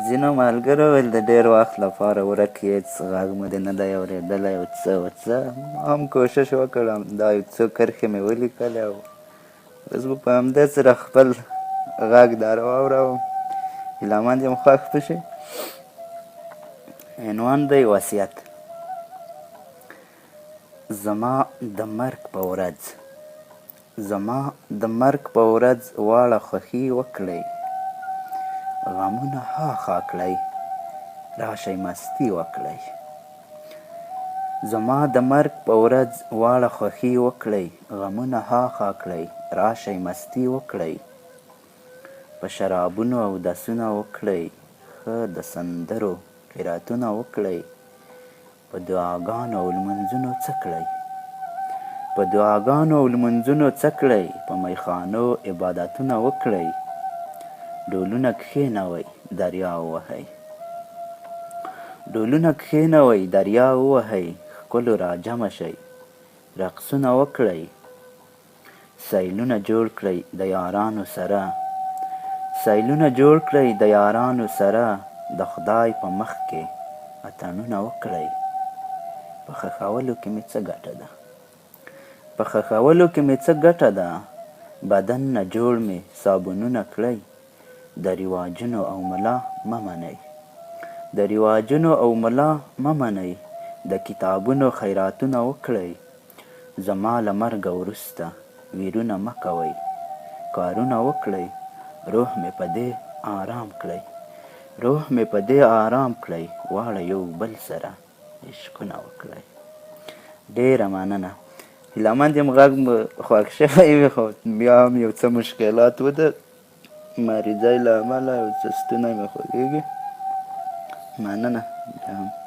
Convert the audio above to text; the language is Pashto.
ځینو ملګرو ویل د ډېر وخت لپاره ورک یې، هېڅ غږ مو دې نه دی اورېدلی او څه ما هم کوشش وکړ، همدا یو څو کرښې مې ولیکلې او اوس به په همدې سره خپل غږ در واوروم. هیله مند یم خوښ به شي. عنوان دی وصیت. زما د مرګ په ورځ، زما د مرګ په ورځ واړه خوښي وکړئ، غمونه هاخوا کړئ، راشئ مستي وکړئ. زما د مرګ په ورځ واړه خوښي وکړئ، غمونه هاخوا کړئ، راشئ مستي وکړئ. په شرابونو اودسونه وکړئ، ښه د سندرو قراتونه وکړئ، په دعاګانو او لمونځونو څه کړئ، په دعاګانو او لمونځونو څه کړئ، په میخانو عبادتونه وکړئ. ډولونه کښېنوئ دریا ووهئ، ډولونه کښېنوئ دریا ووهئ، ښکلو راجمع شئ رقصونه وکړئ. سیلونه جوړ کړئ د یارانو سره، سیلونه جوړ کړئ د یارانو سره، د خدای په مخ کې اتڼونه وکړئ. په ښخولو کې مې څه ګټه ده، په ښخولو کې مې څه ګټه ده، بدن نه جوړ مې صابونونه کړئ. د رواجونو او ملا مه منئ، د رواجونو او ملا مه منئ، د کتابونو خیراتونه وکړئ. زما له مرګه وروسته ویرونه مه کوئ، کارونه وکړئ. روح مې په دې آرام کړئ، روح مې په دې آرام کړئ، واړه یو بل سره عشقونه وکړئ. ډېره مننه. هیله مند یم غږ مو خوښ شوی وي، خو بیا هم یو څه مشکلات و د مریضۍ له امله یو څه ستونی مې خوږېږي. مننه بیا هم.